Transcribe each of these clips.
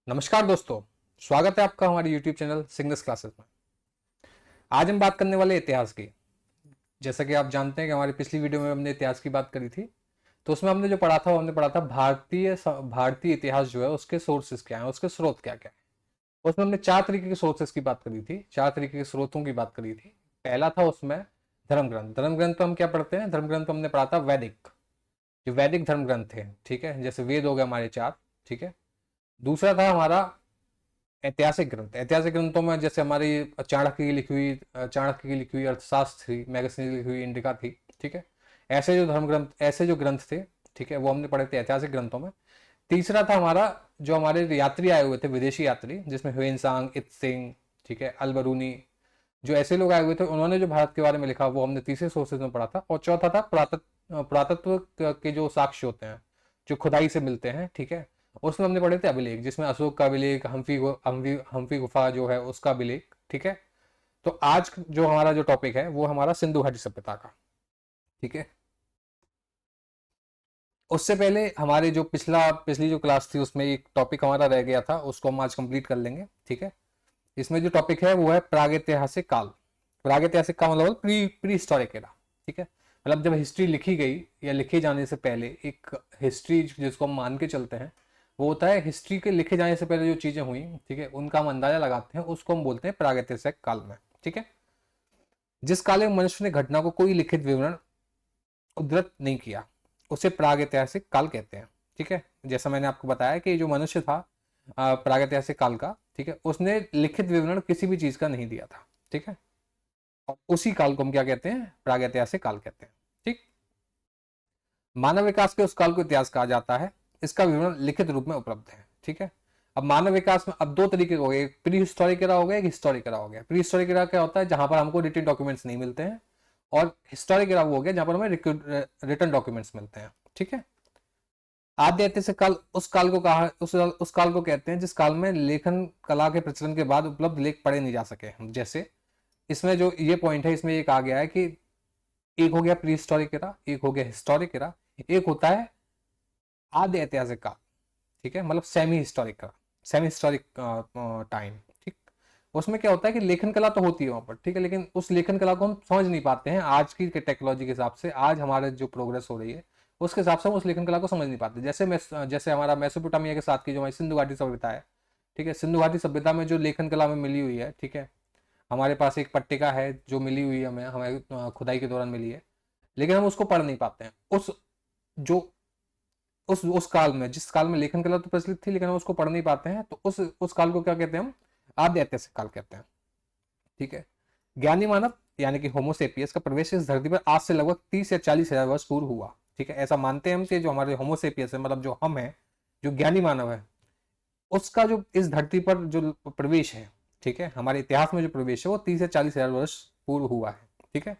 नमस्कार दोस्तों, स्वागत है आपका हमारे YouTube चैनल सिग्नस क्लासेस में। आज हम बात करने वाले इतिहास की। जैसा कि आप जानते हैं कि हमारी पिछली वीडियो में हमने इतिहास की बात करी थी, तो उसमें हमने जो पढ़ा था वो हमने पढ़ा था भारतीय इतिहास जो है उसके सोर्सेस क्या हैं, उसके स्रोत क्या क्या है। उसमें हमने चार तरीके के सोर्सेस की बात करी थी, चार तरीके के स्रोतों की बात करी थी। पहला था उसमें धर्म ग्रंथ। धर्म ग्रंथ तो हम क्या पढ़ते हैं, धर्म ग्रंथ तो हमने पढ़ा था वैदिक, जो वैदिक धर्म ग्रंथ थे, ठीक है, जैसे वेद हो गए हमारे चार, ठीक है। दूसरा था हमारा ऐतिहासिक ग्रंथ। ऐतिहासिक ग्रंथों में जैसे हमारी चाणक्य की लिखी हुई अर्थशास्त्र थी, मैगजीन लिखी हुई इंडिका थी, ठीक है। ऐसे जो धर्म ग्रंथ, ऐसे जो ग्रंथ थे, ठीक है, वो हमने पढ़े थे ऐतिहासिक ग्रंथों में। तीसरा था हमारा जो हमारे यात्री आए हुए थे, विदेशी यात्री, जिसमें ह्वेनसांग, इत्सिंग, ठीक है, अलबरूनी, जो ऐसे लोग आए हुए थे, उन्होंने जो भारत के बारे में लिखा वो हमने तीसरे सोर्सेज में पढ़ा था। और चौथा था पुरातत्व के जो साक्ष्य होते हैं, जो खुदाई से मिलते हैं, ठीक है, उसमें हमने पढ़े थे अभिलेख, जिसमें अशोक का अभिलेख, हम्फी गुफा जो है उसका अभिलेख, ठीक है। तो आज जो हमारा जो टॉपिक है वो हमारा सिंधु घाटी सभ्यता का, ठीक है। उससे पहले हमारे जो पिछली जो क्लास थी उसमें एक टॉपिक हमारा रह गया था, उसको हम आज कंप्लीट कर लेंगे, ठीक है। इसमें जो टॉपिक है वो है प्रागैतिहासिक काल। प्रागैतिहासिक काल मतलब प्री प्री हिस्टोरिक एरा, ठीक है। मतलब जब हिस्ट्री लिखी गई या लिखे जाने से पहले, एक हिस्ट्री जिसको हम मान के चलते हैं, वो होता है हिस्ट्री के लिखे जाने से पहले जो चीजें हुई, ठीक है, उनका हम अंदाजा लगाते हैं, उसको हम बोलते हैं प्रागैतिहासिक काल में, ठीक है। जिस काल में मनुष्य ने घटना को कोई लिखित विवरण उद्धृत नहीं किया, उसे प्रागैतिहासिक काल कहते हैं, ठीक है। जैसा मैंने आपको बताया कि जो मनुष्य था प्रागैतिहासिक काल का, ठीक है, उसने लिखित विवरण किसी भी चीज का नहीं दिया था, ठीक है। और उसी काल को हम क्या कहते हैं, प्रागैतिहासिक काल कहते हैं, ठीक। मानव विकास के उस काल को इतिहास कहा जाता है। इसका विवरण लिखित रूप में उपलब्ध है, ठीक है। अब मानव विकास में अब दो तरीके हो गए, प्री हिस्टोरिक एरा हो गया, एक हिस्टोरिक एरा हो गया। प्री हिस्टोरिक एरा क्या होता है, जहां पर हमको रिटन डॉक्यूमेंट्स नहीं मिलते हैं, और हिस्टोरिक एरा वो हो गया जहां पर हमें रिटन डॉक्यूमेंट्स मिलते हैं, ठीक है। आद्य ऐतिहासिक काल उस काल को कहा उस काल को कहते हैं जिस काल में लेखन कला के प्रचलन के बाद उपलब्ध लेख पढ़े नहीं जा सके। जैसे इसमें जो ये पॉइंट है, इसमें एक आ गया है कि एक हो गया प्री हिस्टोरिक एरा, एक हो गया हिस्टोरिक एरा, एक होता है आद्य ऐतिहासिक काल, ठीक है, मतलब सेमी हिस्टोरिक का, सेमी हिस्टोरिक टाइम, ठीक। उसमें क्या होता है कि लेखन कला तो होती है वहां पर, ठीक है, लेकिन उस लेखन कला को हम समझ नहीं पाते हैं आज की टेक्नोलॉजी के हिसाब से। आज हमारे जो प्रोग्रेस हो रही है उसके हिसाब से हम उस लेखन कला को समझ नहीं पाते। जैसे हमारा मेसोपोटामिया के साथ की जो हमारी सिंधु घाटी सभ्यता है, ठीक है, सिंधु घाटी सभ्यता में जो लेखन कला में मिली हुई है, ठीक है, हमारे पास एक पट्टिका है जो मिली हुई है, हमें हमारे खुदाई के दौरान मिली है, लेकिन हम उसको पढ़ नहीं पाते हैं। उस जो उस काल में, जिस काल में लेखन कला तो प्रचलित थी, लेकिन हम उसको पढ़ नहीं पाते हैं, तो उस काल को क्या कहते हैं हम, आद्य ऐतिहासिक काल कहते हैं, ठीक है। ज्ञानी मानव यानी कि होमोसेपियस का प्रवेश इस धरती पर आज से लगभग 30 या 40 हजार वर्ष पूर्व हुआ, ठीक है। ऐसा मानते हैं हम कि जो हमारे होमोसेपियस है, मतलब जो हम है, जो ज्ञानी मानव है, उसका जो इस धरती पर जो प्रवेश है, ठीक है, हमारे इतिहास में जो प्रवेश है वो 30 या 40 हजार वर्ष पूर्व हुआ है, ठीक है।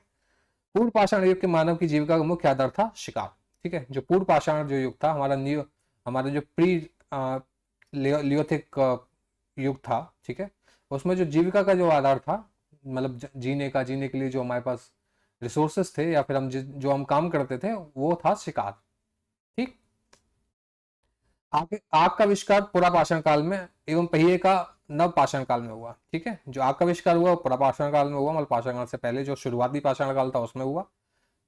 पूर्व पाषाण युग के मानव की जीविका का मुख्य आधार था शिकार, ठीक है। जो पूर्व पाषाण जो युग था, हमारा जो प्री लियोथिक युग था, ठीक है, उसमें जो जीविका का जो आधार था, मतलब जीने के लिए जो हमारे पास रिसोर्सेस थे, या फिर जो हम काम करते थे, वो था शिकार, ठीक। आग का आविष्कार पुरा पाषाण काल में एवं पहिए का नव पाषाण काल में हुआ, ठीक है। जो आग का आविष्कार हुआ वो पुरा पाषाण काल में हुआ, मतलब पाषाण काल से पहले जो शुरुआती पाषाण काल था उसमें हुआ,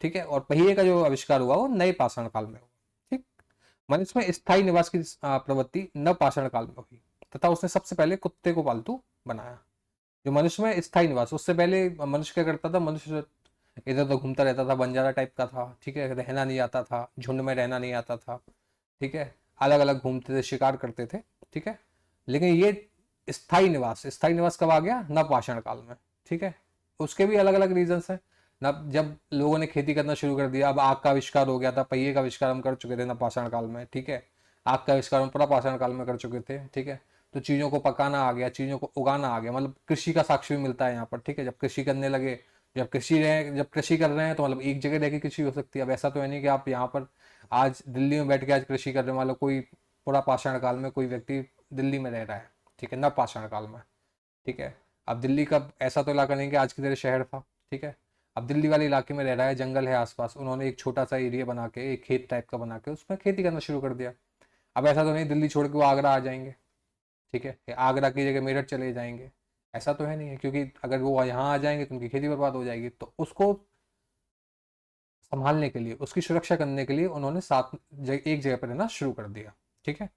ठीक है। और पहिए का जो आविष्कार हुआ वो नए पाषाण काल में हुआ, ठीक। मनुष्य में स्थायी निवास की प्रवृत्ति नव पाषाण काल में हुई, तथा उसने सबसे पहले कुत्ते को पालतू बनाया। जो मनुष्य में स्थायी निवास, उससे पहले मनुष्य क्या करता था, मनुष्य इधर उधर घूमता रहता था, बंजारा टाइप का था, ठीक है, रहना नहीं आता था, झुंड में रहना नहीं आता था, ठीक है, अलग अलग घूमते थे, शिकार करते थे, ठीक है। लेकिन ये स्थायी निवास कब आ गया, नवपाषाण काल में, ठीक है। उसके भी अलग अलग रीजंस हैं। नव जब लोगों ने खेती करना शुरू कर दिया, अब आग का आविष्कार हो गया था, पहिए का आविष्कार हम कर चुके थे नवपाषाण काल में, ठीक है। आग का आविष्कार हम पुरापाषाण काल में कर चुके थे, ठीक है। तो चीज़ों को पकाना आ गया, चीज़ों को उगाना आ गया, मतलब कृषि का साक्ष्य भी मिलता है यहाँ पर, ठीक है। जब कृषि करने लगे, जब कृषि कर रहे हैं, तो मतलब एक जगह रह के कृषि हो सकती है। अब ऐसा तो है नहीं कि आप यहाँ पर आज दिल्ली में बैठ के आज कृषि कर रहे हैं, मतलब कोई पूरा पाषाण काल में कोई व्यक्ति दिल्ली में रह रहा है, ठीक है, नव पाषाण काल में, ठीक है। अब दिल्ली का ऐसा तो इलाका नहीं कि आज की तरह शहर था, ठीक है। अब दिल्ली वाले इलाके में रह रहा है, जंगल है आसपास, उन्होंने एक छोटा सा एरिया बना के, एक खेत टाइप का बना के उसमें खेती करना शुरू कर दिया। अब ऐसा तो नहीं दिल्ली छोड़ के वो आगरा आ जाएंगे, ठीक है, या आगरा की जगह मेरठ चले जाएंगे, ऐसा तो है नहीं है, क्योंकि अगर वो यहाँ आ जाएंगे तो उनकी खेती बर्बाद हो जाएगी। तो उसको संभालने के लिए, उसकी सुरक्षा करने के लिए उन्होंने एक जगह पर रहना शुरू कर दिया। ठीक है,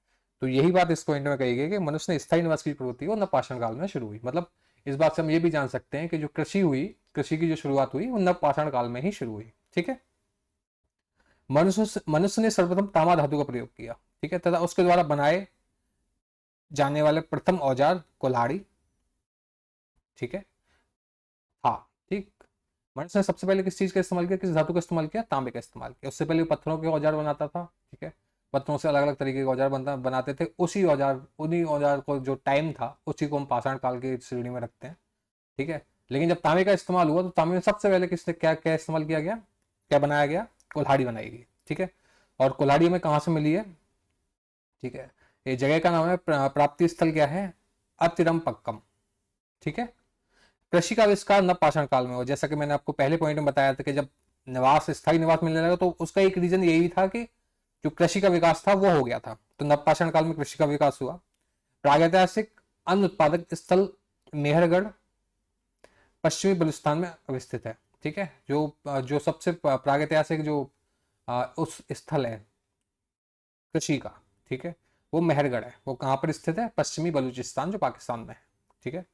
तो यही बात इस पॉइंट में कही गई कि मनुष्य ने स्थायी निवास की प्रवृत्ति वो नवपाषाण काल में शुरू हुई। मतलब इस बात से हम ये भी जान सकते हैं कि जो कृषि की जो शुरुआत हुई वो नवपाषाण काल में ही शुरू हुई। ठीक है, मनुष्य ने सर्वप्रथम तामा धातु का प्रयोग किया। ठीक है, तथा उसके द्वारा बनाए जाने वाले प्रथम औजार कुल्हाड़ी। ठीक है, हाँ ठीक, मनुष्य ने सबसे पहले किस चीज का इस्तेमाल किया, किस धातु का इस्तेमाल किया, तांबे का इस्तेमाल किया। उससे पहले पत्थरों के औजार बनाता था। ठीक है, पत्थरों से अलग अलग तरीके के औजार बनाते थे। उन्हीं औजार को जो टाइम था उसी को हम पाषाण काल की श्रेणी में रखते हैं। ठीक है, लेकिन जब तांबे का इस्तेमाल हुआ तो तांबे में सबसे पहले किसने क्या क्या इस्तेमाल किया गया, क्या बनाया गया, कुल्हाड़ी बनाई गई। ठीक है, और कुल्हाड़ी हमें कहाँ से मिली है, ठीक है, ये जगह का नाम है, प्राप्ति स्थल क्या है, अतिरम पक्कम। ठीक है, कृषि का आविष्कार नवपाषाण काल में हुआ। जैसा कि मैंने आपको पहले पॉइंट में बताया था कि जब स्थायी निवास मिलने लगा तो उसका एक रीजन यही था कि जो कृषि का विकास था वो हो गया था। तो नवपाषाण काल में कृषि का विकास हुआ। प्रागैतिहासिक अन्न उत्पादक स्थल मेहरगढ़ पश्चिमी बलूचिस्तान में अवस्थित है। ठीक है, जो सबसे प्रागैतिहासिक जो उस स्थल है कृषि का, ठीक है, वो मेहरगढ़ है। वो कहाँ पर स्थित है, पश्चिमी बलूचिस्तान जो पाकिस्तान में है। ठीक है,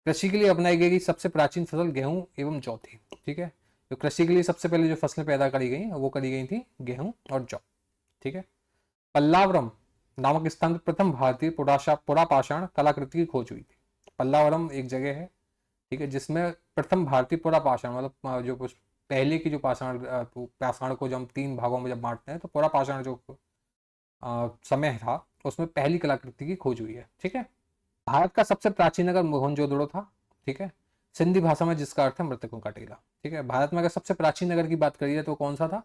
कृषि के लिए अपनाई गई सबसे प्राचीन फसल गेहूं एवं जौ थी। ठीक है, तो कृषि के लिए सबसे पहले जो फसलें पैदा करी गई वो करी गई थी गेहूं और जौ। ठीक है, पल्लावरम नामक स्थान पर प्रथम भारतीय पुरापाषाण कलाकृति की खोज हुई थी। पल्लावरम एक जगह है, ठीक है, जिसमें प्रथम भारतीय पुरापाषाण मतलब जो पहले की जो पाषाण को जब हम 3 भागों में जब बांटते हैं तो पुरापाषाण जो समय था उसमें पहली कलाकृति की खोज हुई है। ठीक है, भारत का सबसे प्राचीन नगर मोहनजोदड़ो था। ठीक है, सिंधी भाषा में जिसका अर्थ है मृतकों का टीला। ठीक है, भारत में अगर सबसे प्राचीन नगर की बात करिए तो कौन सा था,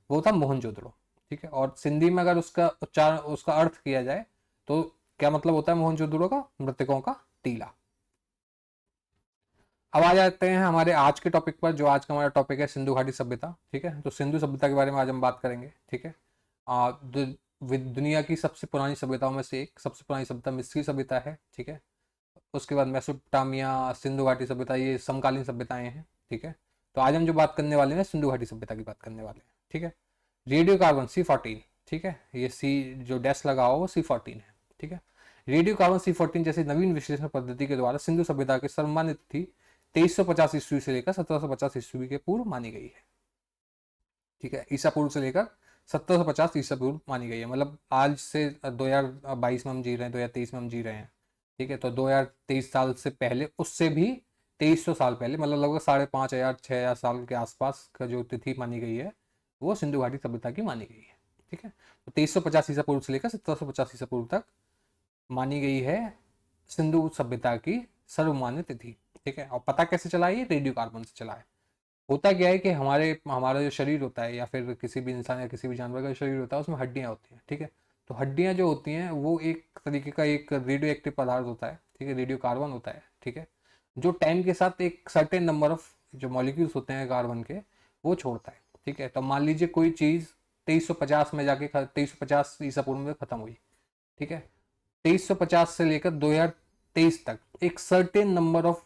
वो था मोहनजोदड़ो। ठीक है, और सिंधी में अगर उसका उच्चारण उसका अर्थ किया जाए तो क्या मतलब होता है मोहनजोदड़ो का, मृतकों का टीला। अब आ जाते हैं हमारे आज के टॉपिक पर, जो आज का हमारा टॉपिक है सिंधु घाटी सभ्यता। ठीक है, तो सिंधु सभ्यता के बारे में आज हम बात करेंगे। ठीक है, दुनिया की सबसे पुरानी सभ्यताओं में से एक, सबसे पुरानी सभ्यता मिस्री सभ्यता है। ठीक है, उसके बाद मेसोपोटामिया, सिंधु घाटी सभ्यता, ये समकालीन सभ्यताएं हैं। ठीक है, तो आज हम जो बात करने वाले हैं सिंधु घाटी सभ्यता की बात करने वाले हैं। ठीक है, रेडियो कार्बन C14, ठीक है, ये सी जो डैश लगा हुआ वो C14 है। ठीक है, रेडियो कार्बन C14 जैसी नवीन विश्लेषण पद्धति के द्वारा सिंधु सभ्यता की सर्वमान्य तिथि 2350 ईस्वी से लेकर 1750 ईस्वी के पूर्व मानी गई है। ठीक है, ईसा पूर्व से लेकर 1750 ईसा पूर्व मानी गई है। मतलब आज से 2022 में हम जी रहे हैं, 2023 में हम जी रहे हैं। ठीक है, तो 2023 साल से पहले, उससे भी 2300 साल पहले, मतलब लगभग 5,500 6,000 साल के आसपास का जो तिथि मानी गई है वो सिंधु घाटी सभ्यता की मानी गई है। ठीक है, तो 2350 ईसा पूर्व से लेकर 1750 ईसा पूर्व तक मानी गई है सिंधु सभ्यता की सर्वमान्य तिथि। ठीक है, और पता कैसे चला, ये रेडियो कार्बन से चला है। होता क्या है कि हमारा जो शरीर होता है या फिर किसी भी इंसान या किसी भी जानवर का शरीर होता है उसमें हड्डियां होती हैं। ठीक है, तो हड्डियां जो होती हैं वो एक तरीके का एक रेडियो एक्टिव पदार्थ होता है। ठीक है, रेडियो कार्बन होता है। ठीक है, जो टाइम के साथ एक सर्टेन नंबर ऑफ जो मॉलिक्यूल्स होते हैं कार्बन के वो छोड़ता है। ठीक है, तो मान लीजिए कोई चीज़ 2350 में जाके 2350 ईसा पूर्व में खत्म हुई। ठीक है, 2350 से लेकर 2023 तक एक सर्टेन नंबर ऑफ,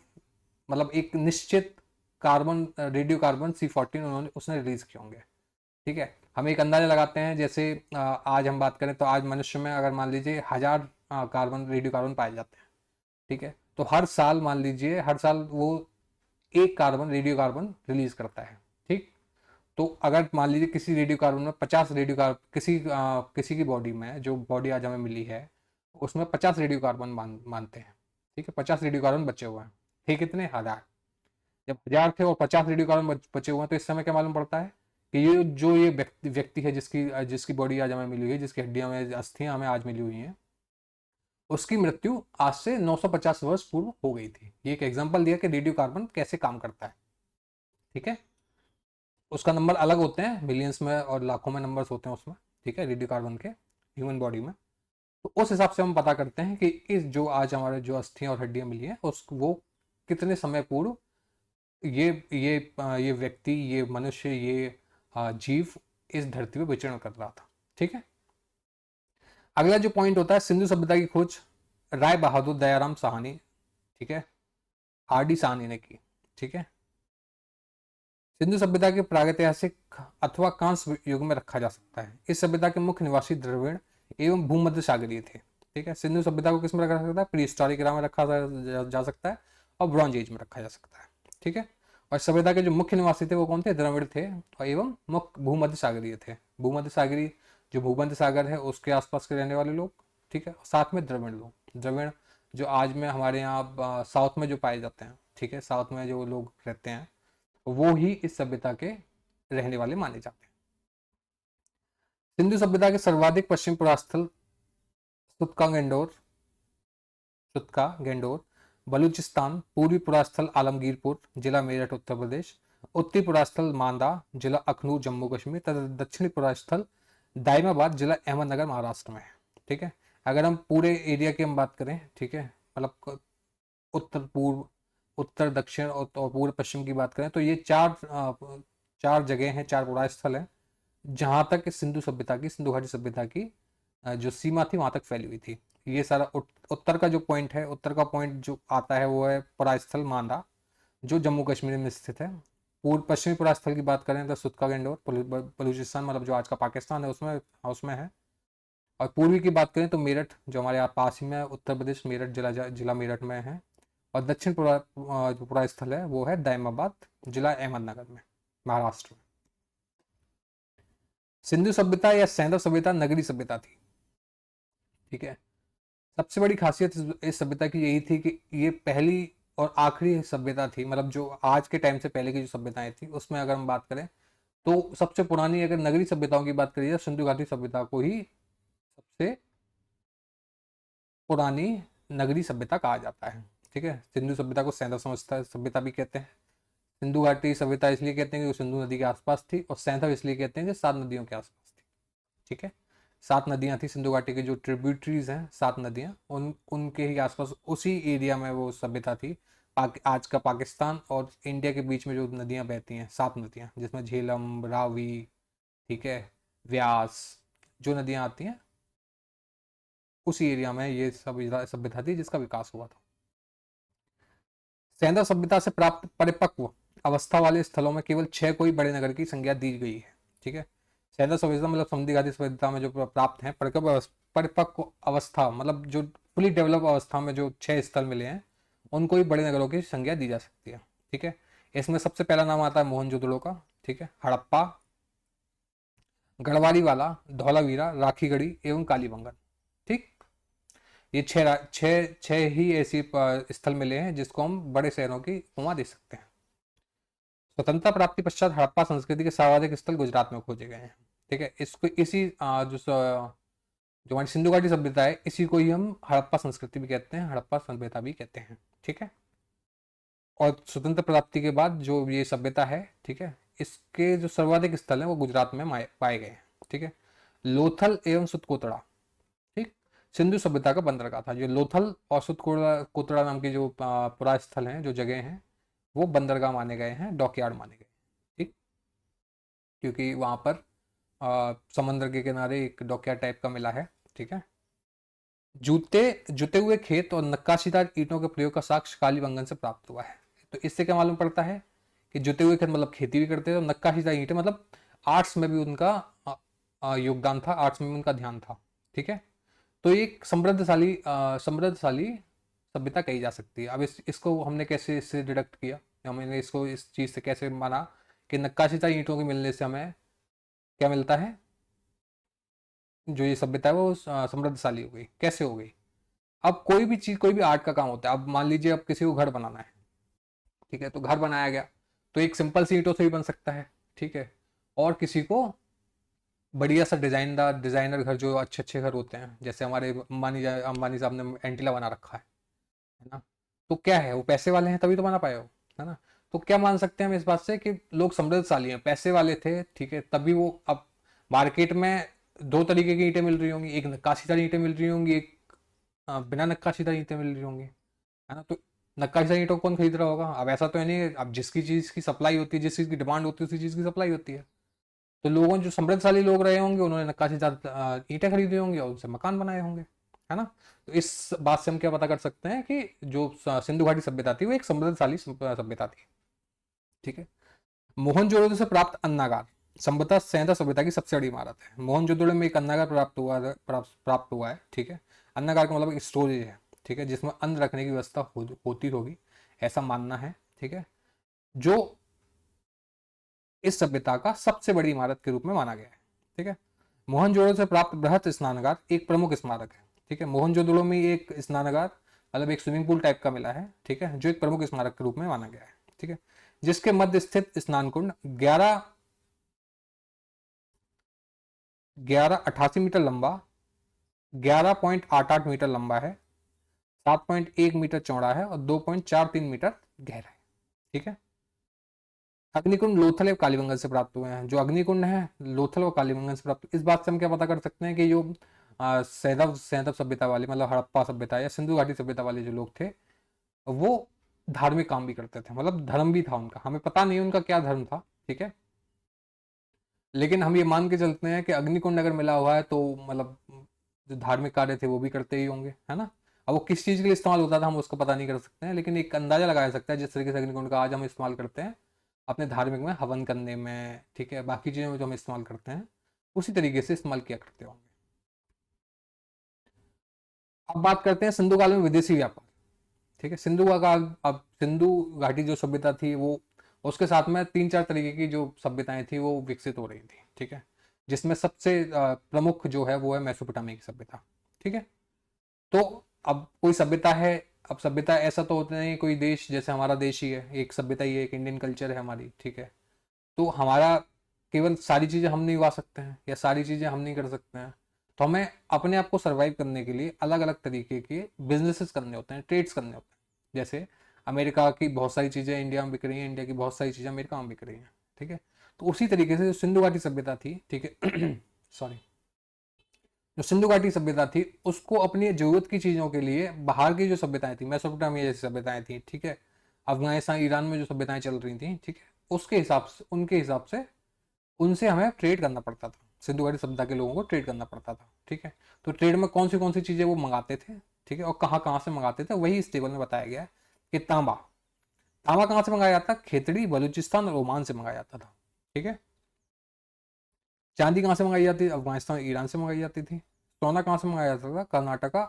मतलब एक निश्चित कार्बन, रेडियो कार्बन C14 उन्होंने उसने रिलीज किए होंगे। ठीक है, हम एक अंदाजा लगाते हैं, जैसे आज हम बात करें तो आज मनुष्य में अगर मान लीजिए 1000 कार्बन, रेडियो कार्बन पाए जाते हैं। ठीक है, तो हर साल मान लीजिए, हर साल वो एक कार्बन, रेडियो कार्बन रिलीज करता है। ठीक, तो अगर मान लीजिए किसी रेडियो कार्बन में 50 रेडियो कार्बन, किसी की बॉडी में, जो बॉडी आज हमें मिली है उसमें 50 रेडियो कार्बन मानते हैं। ठीक है, 50 रेडियो कार्बन बचे हुए हैं। ठीक, कितने, 1000। जब 1000 थे और 50 रेडियो कार्बन बचे हुए हैं तो इस समय क्या मालूम पड़ता है कि ये व्यक्ति है जिसकी जिसकी बॉडी आज हमें मिली हुई है, जिसकी हड्डियां में अस्थियां हमें आज मिली हुई हैं, उसकी मृत्यु आज से 950 वर्ष पूर्व हो गई थी। ये एक एग्जांपल दिया कि रेडियो कार्बन कैसे काम करता है। ठीक है, उसका नंबर अलग होते हैं, मिलियंस में और लाखों में नंबर्स होते हैं उसमें। ठीक है, रेडियो कार्बन के ह्यूमन बॉडी में। तो उस हिसाब से हम पता करते हैं कि इस जो आज हमारे जो अस्थियां और हड्डियां मिली हैं उस वो कितने समय पूर्व ये व्यक्ति, ये मनुष्य, ये जीव इस धरती पे विचरण कर रहा था। ठीक है, अगला जो पॉइंट होता है सिंधु सभ्यता की खोज राय बहादुर दयाराम साहनी, ठीक है, आर डी साहनी ने की। ठीक है, सिंधु सभ्यता के प्रागैतिहासिक अथवा कांस्य युग में रखा जा सकता है। इस सभ्यता के मुख्य निवासी द्रविड़ एवं भूमध्य सागरीय थे। ठीक है, सिंधु सभ्यता को किस में रखा जा सकता है? प्री हिस्टोरिक एरा में रखा जा सकता है और ब्रॉन्ज एज में रखा जा सकता है। ठीक है, और सभ्यता के जो मुख्य निवासी थे वो कौन थे? द्रविड़ थे और एवं मुख्य भूमध्य सागरीय थे। भूमध्य सागरीय जो भूमध्य सागर है उसके आसपास के रहने वाले लोग, ठीक है, साथ में द्रविड़ लोग। द्रविड़ जो आज में हमारे यहाँ साउथ में जो पाए जाते हैं, ठीक है, साउथ में जो लोग रहते हैं वो ही इस सभ्यता के रहने वाले माने जाते हैं। सिंधु सभ्यता के सर्वाधिक पश्चिम पुरास्थल सुतका गेंडोर, बलूचिस्तान, पूर्वी पुरास्थल आलमगीरपुर, जिला मेरठ उत्तर प्रदेश, उत्तरी पुरास्थल मांदा, जिला अखनूर जम्मू कश्मीर, तथा दक्षिणी पुरास्थल दाइमाबाद, जिला अहमदनगर महाराष्ट्र में है। ठीक है, अगर हम पूरे एरिया की हम बात करें, ठीक है, मतलब उत्तर पूर्व, उत्तर दक्षिण और पूर्व पश्चिम की बात करें तो ये चार जगह हैं, चार पुरास्थल हैं जहां तक सिंधु सभ्यता की, सिंधु घाटी सभ्यता की जो सीमा थी वहां तक फैली हुई थी। ये सारा उत्तर का जो पॉइंट है, उत्तर का पॉइंट जो आता है वो है पुरास्थल मांदा जो जम्मू कश्मीर में स्थित है। पूर्व पश्चिमी पुरास्थल की बात करें तो सुतका गेंडोर बलूचिस्तान, मतलब जो आज का पाकिस्तान है उसमें है। और पूर्वी की बात करें तो मेरठ जो हमारे पास ही में है, उत्तर प्रदेश मेरठ जिला मेरठ में है। और दक्षिण जो पुरास्थल है वो है दाइमाबाद, जिला अहमदनगर में, महाराष्ट्र में। सिंधु सभ्यता या सैंधव सभ्यता नगरी सभ्यता थी। ठीक है, सबसे बड़ी खासियत इस सभ्यता की यही थी कि ये पहली और आखिरी सभ्यता थी, मतलब जो आज के टाइम से पहले की जो सभ्यताएं थी उसमें अगर हम बात करें तो सबसे पुरानी अगर नगरी सभ्यताओं की बात करिए तो सिंधु घाटी सभ्यता को ही सबसे पुरानी नगरी सभ्यता कहा जाता है। ठीक है, सिंधु सभ्यता को सैंधव सभ्यता भी कहते हैं। सिंधु घाटी सभ्यता इसलिए कहते हैं कि वो सिंधु नदी के आसपास थी, और सैंधव इसलिए कहते हैं कि 7 नदियों के आसपास थी। ठीक है, 7 नदियां थी सिंधु घाटी की, जो ट्रिब्यूटरीज हैं 7 नदियां, उनके ही आसपास उसी एरिया में वो सभ्यता थी। आज का पाकिस्तान और इंडिया के बीच में जो नदियां बहती हैं, 7 नदियां, जिसमें झेलम, रावी, ठीक है, व्यास, जो नदियां आती हैं उसी एरिया में ये सब सभ्यता थी जिसका विकास हुआ था। सैंधव सभ्यता से प्राप्त परिपक्व अवस्था वाले स्थलों में केवल 6 कोई बड़े नगर की संज्ञा दी गई है। ठीक है, सैंधव सभ्यता मतलब समृद्धि घाटी सभ्यता में जो प्राप्त है परिपक्व अवस्था, मतलब जो फुली डेवलप अवस्था में जो 6 स्थल मिले हैं उनको ही बड़े नगरों की संज्ञा दी जा सकती है। ठीक है, इसमें सबसे पहला नाम आता है मोहनजोदड़ो का। ठीक है, हड़प्पा, गढ़वाली वाला, धौलावीरा, राखीगढ़ी एवं कालीबंगन। ठीक, ये छह ही ऐसी स्थल मिले हैं जिसको हम बड़े शहरों की उपमा दे सकते हैं। स्वतंत्रता प्राप्ति पश्चात हड़प्पा संस्कृति के सर्वाधिक स्थल गुजरात में खोजे गए हैं। ठीक है, इसको इसी जो हमारी सिंधु घाटी सभ्यता है इसी को ही हम हड़प्पा संस्कृति भी कहते हैं, हड़प्पा सभ्यता भी कहते हैं। ठीक है, और स्वतंत्र प्राप्ति के बाद जो ये सभ्यता है, ठीक है, इसके जो सर्वाधिक स्थल हैं वो गुजरात में पाए गए हैं। ठीक है, लोथल एवं सुतकोतड़ा, ठीक, सिंधु सभ्यता का बंदरगाह था। जो लोथल और सुतकोतड़ा नाम के जो पुरा स्थल हैं, जो जगह हैं, वो बंदरगाह माने गए हैं, डॉकयार्ड माने गए। ठीक, क्योंकि वहां पर समुद्र के किनारे एक डॉकयार्ड टाइप का मिला है। ठीक है, जुते हुए खेत और नक्काशीदार ईंटों के प्रयोग का साक्ष्य कालीबंगन से प्राप्त हुआ है। तो इससे क्या मालूम पड़ता है कि जुते हुए खेत मतलब खेती भी करते थे, और नक्काशीदार ईंटें मतलब आर्ट्स में भी उनका योगदान था, आर्ट्स में भी उनका ध्यान था। ठीक है, तो एक समृद्धशाली सभ्यता कही जा सकती है। अब इसको हमने कैसे इससे डिडक्ट किया, हमने इसको इस चीज से कैसे माना कि नक्काशीदार ईंटों के मिलने से हमें क्या मिलता है, जो ये सभ्यता है वो समृद्धशाली हो गई। कैसे हो गई? अब कोई भी चीज, कोई भी आर्ट का काम होता है। अब मान लीजिए अब किसी को घर बनाना है, ठीक है, तो घर बनाया गया तो एक सिंपल सी ईंटों से भी बन सकता है। ठीक है, और किसी को बढ़िया सा डिजाइनर घर, जो अच्छे अच्छे घर होते हैं, जैसे हमारे अंबानी साहब ने एंटीला बना रखा है ना, तो क्या है, वो पैसे वाले हैं तभी तो बना पाए हो, है ना। तो क्या मान सकते हैं हम इस बात से कि लोग समृद्धशाली हैं, पैसे वाले थे, ठीक है, तभी वो। अब मार्केट में 2 तरीके की ईंटें मिल रही होंगी, एक नक्काशीदार ईंटें मिल रही होंगी, एक बिना नक्काशीदार ईंटें मिल रही होंगी, है ना। तो नक्काशीदार ईंटों को कौन खरीद रहा होगा? अब ऐसा तो है नहीं, अब जिसकी चीज की सप्लाई होती है, जिस चीज की डिमांड होती है उसी चीज की सप्लाई होती है। तो लोगों, जो समृद्धशाली लोग रहे होंगे, उन्होंने नक्काशीदार ईंटें खरीदी होंगी और उनसे मकान बनाए होंगे। है ना। तो इस बात से हम क्या पता कर सकते हैं कि जो सिंधु घाटी सभ्यता थी वो एक समृद्धशाली सभ्यता थी। ठीक है। मोहनजोदड़ो से प्राप्त अन्नागार संभवतः सैंधा सभ्यता की सबसे बड़ी इमारत है। मोहनजोदड़ो में एक अन्नागार प्राप्त हुआ है। ठीक है। अन्नागार का मतलब एक स्टोरेज है। ठीक है, जिसमें अन्न रखने की व्यवस्था होती होगी, ऐसा मानना है। ठीक है, जो इस सभ्यता का सबसे बड़ी इमारत के रूप में माना गया है। ठीक है। मोहनजोदड़ो से प्राप्त बृहत स्नानगार एक प्रमुख स्मारक है। ठीक है, मोहनजोदड़ो में एक स्नानगार मतलब एक स्विमिंग पूल टाइप का मिला है। ठीक है, जो एक प्रमुख स्मारक के रूप में माना गया है। ठीक है, जिसके मध्य स्थित स्नान कुंड 1188 मीटर लंबा, 11.88 मीटर लंबा है, 7.1 मीटर चौड़ा है और 2.43 मीटर गहरा है। ठीक है। अग्निकुंड लोथल एवं कालीबंगन से प्राप्त हुए हैं। जो अग्निकुंड है लोथल और कालीबंगन से प्राप्त, इस बात से हम क्या पता कर सकते हैं कि जो सैंधव सैंधव सभ्यता वाले मतलब हड़प्पा सभ्यता या सिंधु घाटी सभ्यता वाले जो लोग थे वो धार्मिक काम भी करते थे, मतलब धर्म भी था उनका। हमें पता नहीं उनका क्या धर्म था। ठीक है, लेकिन हम ये मान के चलते हैं कि अग्निकुंड अगर मिला हुआ है तो मतलब जो धार्मिक कार्य थे वो भी करते ही होंगे, है ना। अब वो किस चीज के लिए इस्तेमाल होता था हम उसको पता नहीं कर सकते हैं, लेकिन एक अंदाजा लगाया सकता है जिस तरीके से अग्निकुंड का आज हम इस्तेमाल करते हैं अपने धार्मिक में हवन करने में, ठीक है, बाकी चीजों में जो हम इस्तेमाल करते हैं उसी तरीके से इस्तेमाल किया करते होंगे। अब बात करते हैं सिंधु काल में विदेशी व्यापार। ठीक है, सिंधु का काल, अब सिंधु घाटी जो सभ्यता थी वो उसके साथ में 3-4 तरीके की जो सभ्यताएं थी वो विकसित हो रही थी। ठीक है, जिसमें सबसे प्रमुख जो है वो है मेसोपोटामिया की सभ्यता। ठीक है, तो अब कोई सभ्यता है, अब सभ्यता ऐसा तो होता नहीं कोई देश जैसे हमारा देश ही है, एक सभ्यता ही है, एक इंडियन कल्चर है हमारी। ठीक है, तो हमारा केवल सारी चीज़ें हम नहीं उगा सकते हैं या सारी चीज़ें हम नहीं कर सकते हैं, तो हमें अपने आप को सर्वाइव करने के लिए अलग अलग तरीके के बिजनेसेस करने होते हैं, ट्रेड्स करने होते हैं। जैसे अमेरिका की बहुत सारी चीज़ें इंडिया में बिक रही हैं, इंडिया की बहुत सारी चीज़ें अमेरिका में बिक रही हैं। ठीक है, तो उसी तरीके से जो सिंधु घाटी सभ्यता थी, ठीक है सॉरी, जो सिंधु घाटी सभ्यता थी उसको अपनी जरूरत की चीज़ों के लिए बाहर की जो सभ्यताएं थी, मेसोपोटामिया जैसी सभ्यताएं थी, ठीक है, अफगानिस्तान ईरान में जो सभ्यताएं चल रही थी, ठीक है, उसके हिसाब से उनके हिसाब से उनसे हमें ट्रेड करना पड़ता था। सिंधु घाटी सभ्यता के लोगों को ट्रेड करना पड़ता था। ठीक है, तो ट्रेड में कौन सी चीज़ें वो मंगाते थे, ठीक है, और कहाँ कहाँ से मंगाते थे, वही इस टेबल में बताया गया है कि तांबा, तांबा कहाँ से मंगाया जाता, खेतड़ी, बलूचिस्तान और ओमान से मंगाया जाता था। ठीक है, चांदी कहाँ से मंगाई जाती थी, अफगानिस्तान ईरान से मंगाई जाती थी। सोना कहाँ से मंगाया जाता था, कर्नाटका,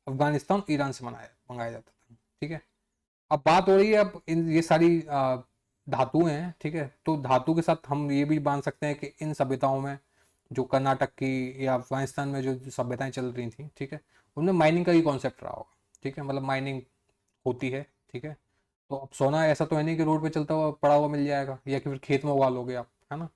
अफगानिस्तान, ईरान से मंगाया जाता था। ठीक है, अब बात हो रही है अब इन ये सारी धातुएं हैं। ठीक है, तो धातु के साथ हम ये भी मान सकते हैं कि इन सभ्यताओं में जो कर्नाटक की या अफगानिस्तान में जो सभ्यताएं चल रही थी, ठीक है, उनमें माइनिंग का ही कॉन्सेप्ट रहा होगा। ठीक है, मतलब माइनिंग होती है। ठीक है, तो अब सोना ऐसा तो है नहीं कि रोड पे चलता हुआ पड़ा हुआ मिल जाएगा या कि फिर खेत में उगा लोगे आप, है ना।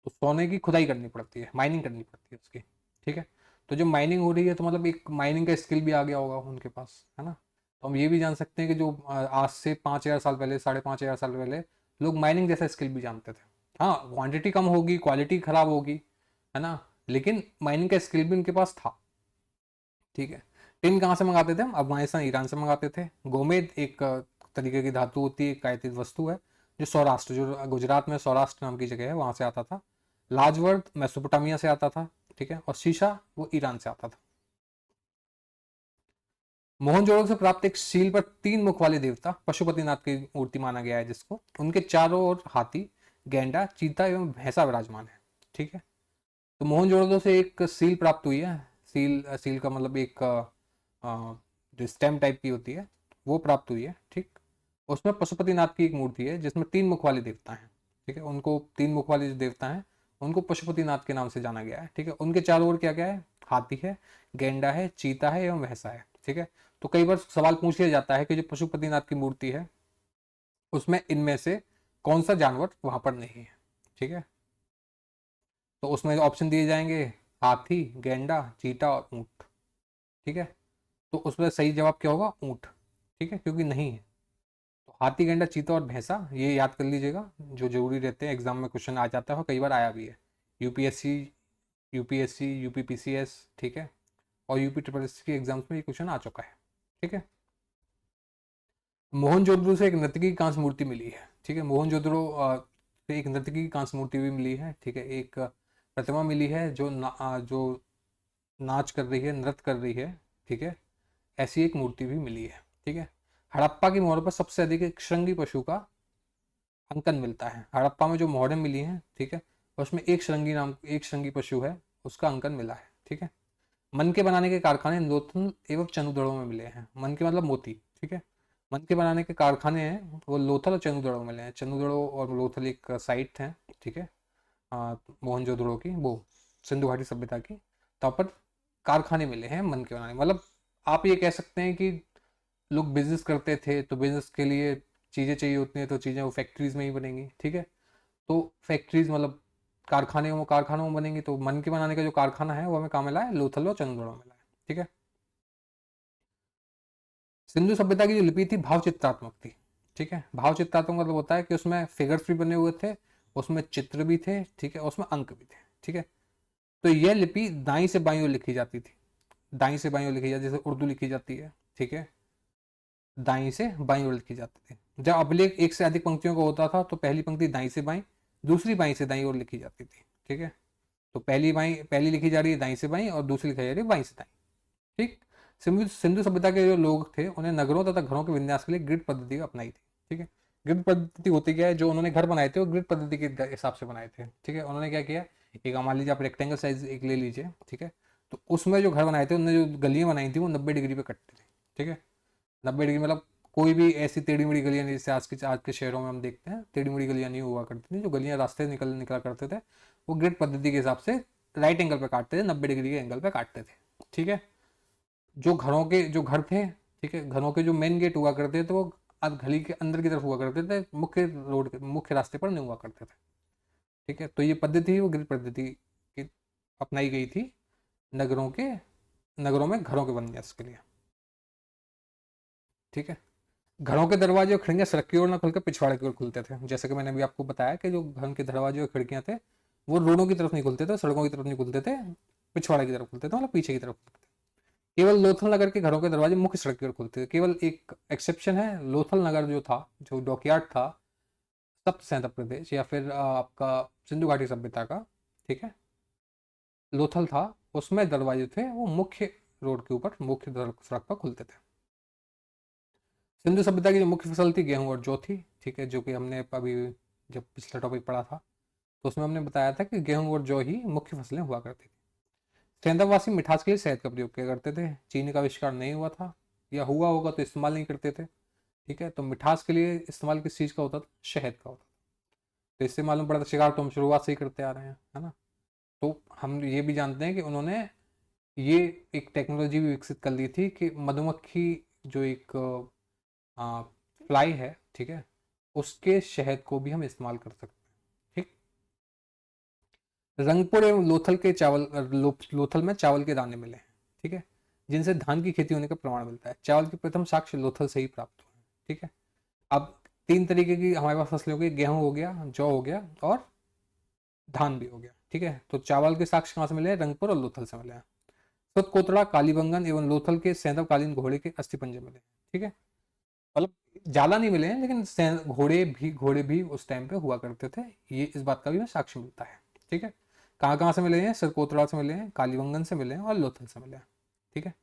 तो सोने की खुदाई करनी पड़ती है, माइनिंग करनी पड़ती है उसकी। ठीक है, तो जो माइनिंग हो रही है तो मतलब एक माइनिंग का स्किल भी आ गया होगा उनके पास, है ना। तो हम ये भी जान सकते हैं कि जो आज से 5,000 साल पहले, 5,500 साल पहले लोग माइनिंग जैसा स्किल भी जानते थे। हाँ, क्वांटिटी कम होगी, क्वालिटी खराब होगी, है ना, लेकिन माइनिंग का स्किल भी उनके पास था। ठीक है, टिन कहाँ से मंगाते थे हम, अफगानिस्तान ईरान से मंगाते थे। गोमेद एक तरीके की धातु होती है, एक आयातित वस्तु है जो सौराष्ट्र, जो गुजरात में सौराष्ट्र नाम की जगह है वहां से आता था। लाजवर्द मेसोपोटामिया से आता था। ठीक है, और शीशा वो ईरान से आता था। मोहनजोदड़ो से प्राप्त एक शील पर 3 मुख वाले देवता पशुपतिनाथ की मूर्ति माना गया है, जिसको उनके चारों ओर हाथी, गैंडा, चीता एवं भैंसा विराजमान है। ठीक है, तो मोहनजोदड़ो से एक सील प्राप्त हुई है। सील, सील का मतलब एक जो स्टेम टाइप की होती है वो प्राप्त हुई है। ठीक, उसमें पशुपतिनाथ की एक मूर्ति है जिसमें 3 मुख वाले देवता हैं। ठीक है, उनको 3 मुख वाले जो देवता हैं उनको पशुपतिनाथ के नाम से जाना गया है। ठीक है, उनके चारों ओर क्या क्या है, हाथी है, गेंडा है, चीता है एवं भैंसा है। ठीक है, तो कई बार सवाल पूछ लिया जाता है कि जो पशुपतिनाथ की मूर्ति है उसमें इनमें से कौन सा जानवर वहां पर नहीं है। ठीक है, तो उसमें ऑप्शन दिए जाएंगे हाथी, गेंडा, चीता और ऊंट। ठीक है, तो उसमें सही जवाब क्या होगा, ऊंट। ठीक है, क्योंकि नहीं है। तो हाथी, गेंडा, चीता और भैंसा ये याद कर लीजिएगा, जो जरूरी रहते हैं, एग्जाम में क्वेश्चन आ जाता है और कई बार आया भी है। यूपीएससी, यूपीपीसीएस, ठीक है, और यूपी ट्रिपल एस के एग्जाम्स में ये क्वेश्चन आ चुका है। ठीक है, मोहनजोदड़ो से एक नर्तकी की कांस्य मूर्ति मिली है। ठीक है, मोहनजोदड़ो से एक नर्तकी की कांस्य मूर्ति भी मिली है। ठीक है, एक प्रतिमा मिली है जो जो नाच कर रही है, नृत्य कर रही है। ठीक है, ऐसी एक मूर्ति भी मिली है। ठीक है, हड़प्पा की मोहरों पर सबसे अधिक एक श्रृंगी पशु का अंकन मिलता है। हड़प्पा में जो मोहरें मिली हैं, ठीक है, उसमें एक श्रृंगी पशु है, उसका अंकन मिला है। ठीक है, मन के बनाने के कारखाने लोथल एवं चंदुदड़ों में मिले हैं। मन के मतलब मोती। ठीक है, मन के बनाने के कारखाने हैं वो लोथल और चंदुदड़ों में मिले हैं। चंदुदड़ो और लोथल एक साइट है, ठीक है, मोहनजोदड़ो की, वो सिंधु घाटी सभ्यता की। तो पर कारखाने मिले हैं मन के बनाने, मतलब आप ये कह सकते हैं कि लोग बिजनेस करते थे तो बिजनेस के लिए चीज़ें चाहिए होती हैं, तो चीज़ें वो फैक्ट्रीज में ही बनेंगी। ठीक है, तो फैक्ट्रीज मतलब कारखानों में बनेंगी, तो मन के बनाने का जो कारखाना है वो हमें कहाँ मिला है? लोथल और चंदगढ़ में मिला है। ठीक है, सिंधु सभ्यता की जो लिपि थी भाव चित्रात्मक थी। ठीक है, भाव चित्रात्मक मतलब होता है कि उसमें फिगर्स भी बने हुए थे, उसमें चित्र भी थे, ठीक है, उसमें अंक भी थे। ठीक है, तो यह लिपि दाई से बाईं ओर लिखी जाती थी। दाई से बाईं ओर लिखी जाती, जैसे उर्दू लिखी जाती है। ठीक है, दाई से बाईं ओर लिखी जाती थी। जब अभिलेख एक से अधिक पंक्तियों का होता था तो पहली पंक्ति दाई से बाईं, दूसरी बाईं से दाईं ओर लिखी जाती थी। ठीक है, तो पहली लिखी जा रही है दाईं से बाईं और दूसरी लिखी जा रही है बाईं से दाईं। ठीक, सिंधु सभ्यता के जो लोग थे उन्हें नगरों तथा घरों के विन्यास के लिए ग्रिड पद्धति अपनाई थी। ठीक है, ग्रिड पद्धति होती क्या है? जो उन्होंने घर बनाए थे वो ग्रिड पद्धति के हिसाब से बनाए थे। ठीक है, उन्होंने क्या किया, एक मान लीजिए आप रेक्टेंगल साइज एक ले लीजिए। ठीक है, तो उसमें जो घर बनाए थे उन्होंने जो गलियां बनाई थी वो 90 डिग्री पे कटती थी। ठीक है, 90 डिग्री मतलब कोई भी ऐसी टेढ़ी मेढ़ी गलियां नहीं, जैसे आज के शहरों में हम देखते हैं टेढ़ी मेढ़ी गलियां नहीं हुआ करती थी। जो गलियां रास्ते निकला करते थे वो ग्रिड पद्धति के हिसाब से राइट एंगल पे काटते थे, 90 डिग्री के एंगल पे काटते थे। ठीक है, जो घर थे, ठीक है, घरों के जो मेन गेट हुआ करते थे तो वो गली के अंदर की तरफ हुआ करते थे, मुख्य रास्ते पर नहीं हुआ करते थे। ठीक है, तो ये पद्धति वो ग्रिड पद्धति की अपनाई गई थी नगरों के नगरों में घरों के विन्यास के लिए। ठीक है, घरों के दरवाजे और खिड़कियां सड़क की ओर ना खुलकर पिछवाड़े की ओर खुलते थे। जैसे कि मैंने अभी आपको बताया कि जो घर के दरवाजे और खिड़कियां थे वो रोडों की तरफ नहीं खुलते थे, सड़कों की तरफ नहीं खुलते थे, पिछवाड़े की तरफ खुलते थे, मतलब पीछे की तरफ खुलते थे। केवल लोथल नगर के घरों के दरवाजे मुख्य सड़क की ओर खुलते थे। केवल एक एक्सेप्शन है, लोथल नगर जो था, जो डॉकयार्ड था सप्त सैंधव प्रदेश या फिर आपका सिंधु घाटी सभ्यता का, ठीक है, लोथल था, उसमें दरवाजे थे वो मुख्य रोड के ऊपर मुख्य सड़क पर खुलते थे। सिंधु सभ्यता की जो मुख्य फसल थी गेहूं और जौ थी। ठीक है, जो कि हमने अभी जब पिछला टॉपिक पढ़ा था तो उसमें हमने बताया था कि गेहूं और जौ ही मुख्य फसलें हुआ करती थी। सेंधववासी मिठास के लिए शहद का प्रयोग किया करते थे। चीनी का आविष्कार नहीं हुआ था, या हुआ होगा तो इस्तेमाल नहीं करते थे। ठीक है, तो मिठास के लिए इस्तेमाल किस चीज़ का होता था? शहद का होता था। तो इससे मालूम पड़ा था शिकार तो हम शुरुआत से ही करते आ रहे हैं, है ना। तो हम ये भी जानते हैं कि उन्होंने ये एक टेक्नोलॉजी भी विकसित कर ली थी कि मधुमक्खी जो एक फ्लाई है, ठीक है, उसके शहद को भी हम इस्तेमाल कर सकते हैं। ठीक, रंगपुर एवं लोथल में चावल के दाने मिले हैं। ठीक है, जिनसे धान की खेती होने का प्रमाण मिलता है। चावल के प्रथम साक्ष्य लोथल से ही प्राप्त हुए हैं। ठीक है, अब तीन तरीके की हमारे पास फसलें हो गई, गेहूं हो गया, जौ हो गया और धान भी हो गया। ठीक है, तो चावल के साक्ष्य कहाँ से मिले हैं? रंगपुर और लोथल से मिले हैं। सुत कोतरा, कालीबंगन एवं लोथल के सैंधवकालीन घोड़े के अस्थि पंजर मिले हैं। ठीक है, मतलब ज्यादा नहीं मिले हैं लेकिन घोड़े भी उस टाइम पे हुआ करते थे, ये इस बात का भी हमें साक्ष्य मिलता है। ठीक है, कहाँ कहाँ से मिले हैं? सरकोतरा से मिले हैं, कालीबंगन से मिले हैं और लोथल से मिले हैं। ठीक है,